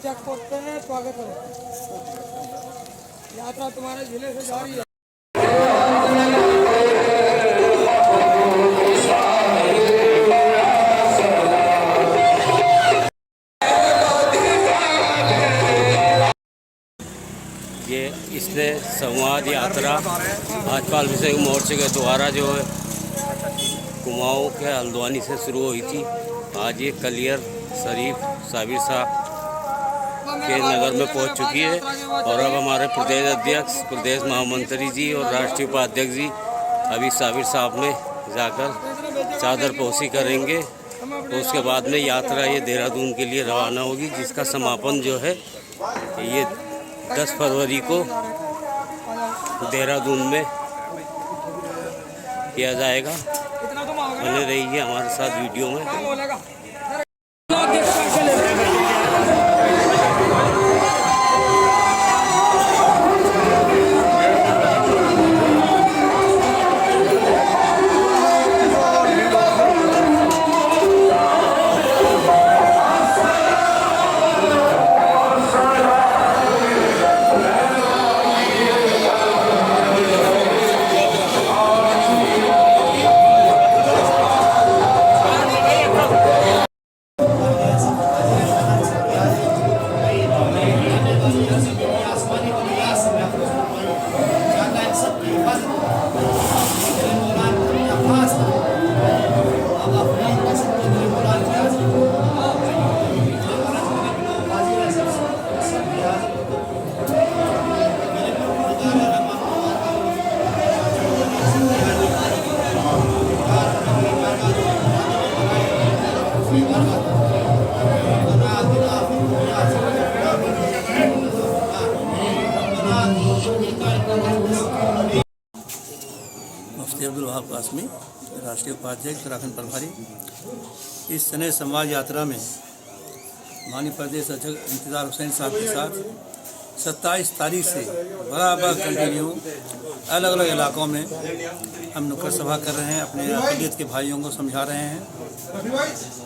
Check करते हैं, स्वागत है। यात्रा तुम्हारे जिले से जारी है। ये इसने संवाद यात्रा भाजपा अल्पसंख्यक मोर्चे के द्वारा जो है कुमाऊं के हल्द्वानी से शुरू हुई थी। आज ये कलियर शरीफ साबिर साहब के नगर में पहुंच चुकी है और अब हमारे प्रदेश अध्यक्ष, प्रदेश महामंत्री जी और राष्ट्रीय उपाध्यक्ष जी अभी साबिर साहब में जाकर चादर पोशी करेंगे। तो उसके बाद में यात्रा ये देहरादून के लिए रवाना होगी, जिसका समापन जो है ये 10 फरवरी को देहरादून में किया जाएगा। बने रहिए हमारे साथ वीडियो में। मुफ्ती अब्दुल वहाब कासमी, राष्ट्रीय उपाध्यक्ष उत्तराखंड प्रभारी। इस स्नेह संवाद यात्रा में माननीय प्रदेश अध्यक्ष इंतजार हुसैन साहब के साथ 27 तारीख से बराबर कंटिन्यू अलग अलग इलाकों में हम नुक्कड़ सभा कर रहे हैं, अपने अक़लियत के भाइयों को समझा रहे हैं।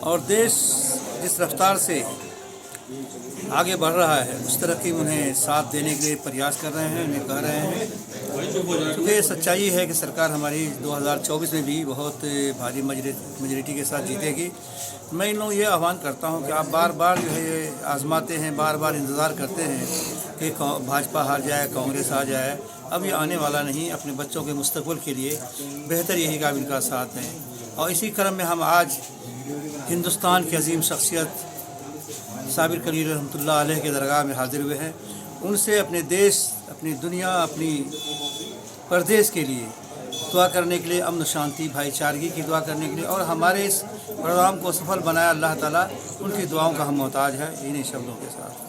और देश जिस रफ्तार से आगे बढ़ रहा है उस तरह की उन्हें साथ देने के लिए प्रयास कर रहे हैं, उन्हें कह रहे हैं। क्योंकि ये सच्चाई है कि सरकार हमारी 2024 में भी बहुत भारी मेजॉरिटी के साथ जीतेगी। मैं इन लोगों ये आह्वान करता हूं कि आप बार बार जो है ये आजमाते हैं, बार बार इंतज़ार करते हैं कि भाजपा हार जाए, कांग्रेस आ जाए। अब ये आने वाला नहीं। अपने बच्चों के मुस्तकबिल के लिए बेहतर यही का इनका साथ दें। और इसी क्रम में हम आज हिंदुस्तान की अजीम शख्सियत साबिर कलीर रहमतुल्लाह अलैह के दरगाह में हाजिर हुए हैं। उनसे अपने देश, अपनी दुनिया, अपनी प्रदेश के लिए दुआ करने के लिए, अमन शांति भाईचारगी की दुआ करने के लिए, और हमारे इस प्रोग्राम को सफल बनाया अल्लाह ताला, उनकी दुआओं का हम मोहताज है। इन्हीं शब्दों के साथ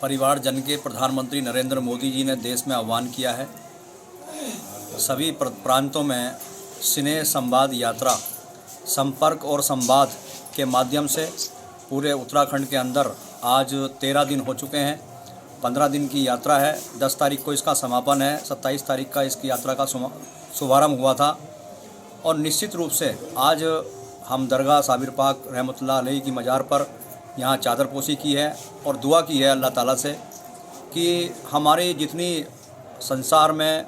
परिवार जन के प्रधानमंत्री नरेंद्र मोदी जी ने देश में आह्वान किया है। सभी प्रांतों में स्नेह संवाद यात्रा, संपर्क और संवाद के माध्यम से पूरे उत्तराखंड के अंदर आज 13 दिन हो चुके हैं। 15 दिन की यात्रा है। 10 तारीख को इसका समापन है। 27 तारीख का इसकी यात्रा का शुभारंभ हुआ था। और निश्चित रूप से आज हम दरगाह साबिर पाक रहमतुल्लाह अलैह की मज़ार पर यहाँ चादरपोशी की है और दुआ की है अल्लाह ताला से कि हमारे जितनी संसार में,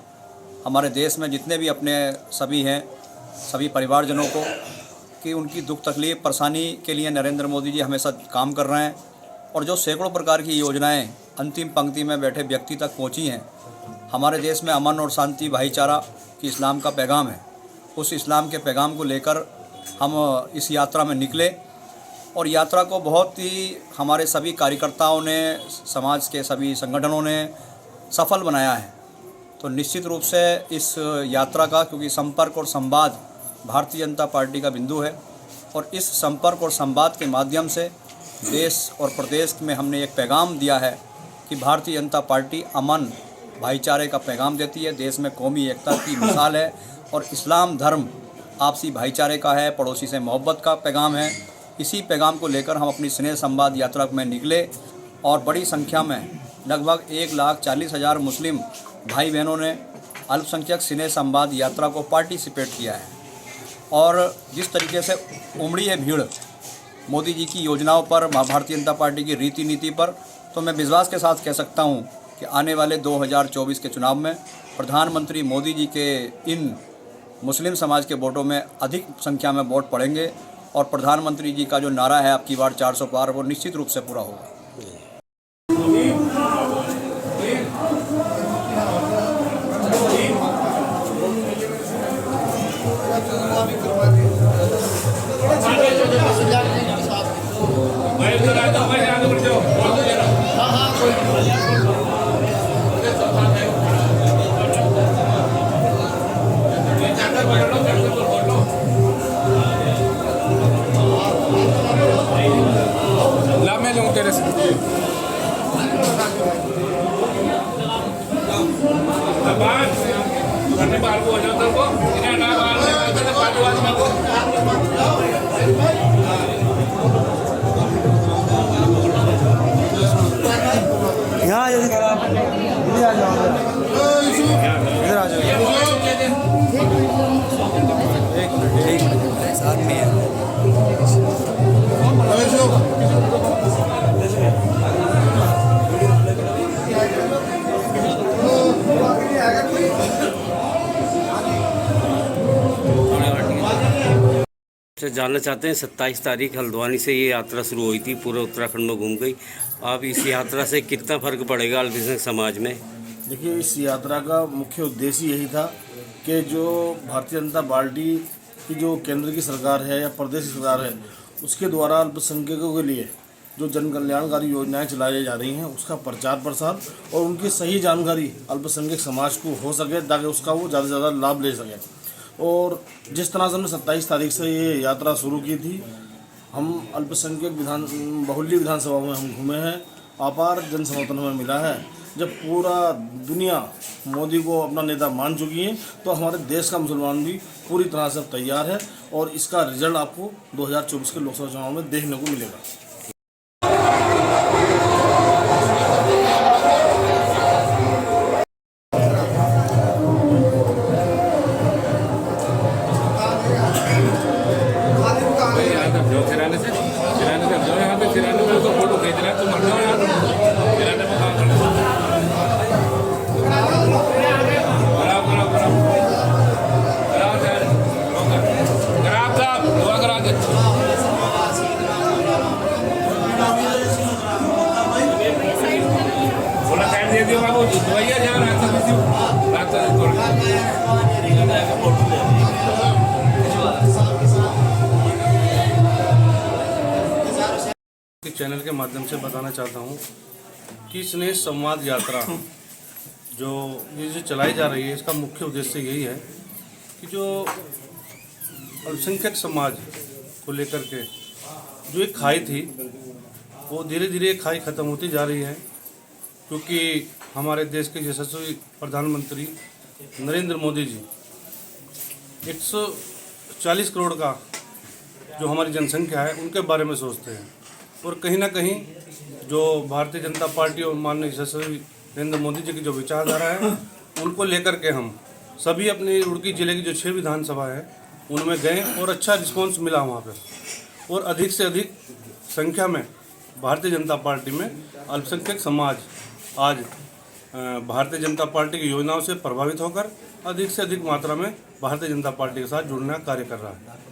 हमारे देश में जितने भी अपने सभी हैं, सभी परिवारजनों को, कि उनकी दुख तकलीफ़ परेशानी के लिए नरेंद्र मोदी जी हमेशा काम कर रहे हैं। और जो सैकड़ों प्रकार की योजनाएं अंतिम पंक्ति में बैठे व्यक्ति तक पहुंची हैं, हमारे देश में अमन और शांति, भाईचारा की इस्लाम का पैगाम है, उस इस्लाम के पैगाम को लेकर हम इस यात्रा में निकले और यात्रा को बहुत ही हमारे सभी कार्यकर्ताओं ने, समाज के सभी संगठनों ने सफल बनाया है। तो निश्चित रूप से इस यात्रा का, क्योंकि संपर्क और संवाद भारतीय जनता पार्टी का बिंदु है और इस संपर्क और संवाद के माध्यम से देश और प्रदेश में हमने एक पैगाम दिया है कि भारतीय जनता पार्टी अमन भाईचारे का पैगाम देती है, देश में कौमी एकता की मिसाल है और इस्लाम धर्म आपसी भाईचारे का है, पड़ोसी से मोहब्बत का पैगाम है। इसी पैगाम को लेकर हम अपनी स्नेह संवाद यात्रा में निकले और बड़ी संख्या में लगभग 1,40,000 मुस्लिम भाई बहनों ने अल्पसंख्यक स्नेह संवाद यात्रा को पार्टिसिपेट किया है। और जिस तरीके से उमड़ी है भीड़ मोदी जी की योजनाओं पर, भारतीय जनता पार्टी की रीति नीति पर, तो मैं विश्वास के साथ कह सकता हूं कि आने वाले 2024 के चुनाव में प्रधानमंत्री मोदी जी के इन मुस्लिम समाज के वोटों में अधिक संख्या में वोट पड़ेंगे और प्रधानमंत्री जी का जो नारा है आपकी बार 400 पार, वो निश्चित रूप से पूरा होगा। जानना चाहते हैं 27 तारीख हल्द्वानी से ये यात्रा शुरू हुई थी, पूरे उत्तराखंड में घूम गई। आप इस यात्रा से कितना फ़र्क पड़ेगा अल्पसंख्यक समाज में? देखिए, इस यात्रा का मुख्य उद्देश्य यही था कि जो भारतीय जनता पार्टी की जो केंद्र की सरकार है या प्रदेश की सरकार है, उसके द्वारा अल्पसंख्यकों के लिए जो जन कल्याणकारी योजनाएं चलाई जा रही हैं, उसका प्रचार प्रसार और उनकी सही जानकारी अल्पसंख्यक समाज को हो सके ताकि उसका वो ज़्यादा से ज़्यादा लाभ ले सके। और जिस तरह से हमने 27 तारीख से ये यात्रा शुरू की थी, हम अल्पसंख्यक बहुल्य विधानसभा में हम घूमे हैं, अपार जन समर्थन हमें मिला है। जब पूरा दुनिया मोदी को अपना नेता मान चुकी है, तो हमारे देश का मुसलमान भी पूरी तरह से तैयार है और इसका रिजल्ट आपको 2024 के लोकसभा चुनाव में देखने को मिलेगा। चैनल के माध्यम से बताना चाहता हूँ कि स्नेह संवाद यात्रा जो ये चलाई जा रही है, इसका मुख्य उद्देश्य यही है कि जो अल्पसंख्यक समाज को लेकर के जो एक खाई थी, वो धीरे धीरे खाई खत्म होती जा रही है, क्योंकि हमारे देश के यशस्वी प्रधानमंत्री नरेंद्र मोदी जी 140 करोड़ का जो हमारी जनसंख्या है उनके बारे में सोचते हैं और कहीं ना कहीं जो भारतीय जनता पार्टी और माननीय यशस्वी नरेंद्र मोदी जी की जो विचारधारा है, उनको लेकर के हम सभी अपने रुड़की जिले की जो 6 विधानसभा है उनमें गए और अच्छा रिस्पांस मिला वहाँ पर। और अधिक से अधिक संख्या में भारतीय जनता पार्टी में अल्पसंख्यक समाज आज भारतीय जनता पार्टी की योजनाओं से प्रभावित होकर अधिक से अधिक मात्रा में भारतीय जनता पार्टी के साथ जुड़ने का कार्य कर रहा है।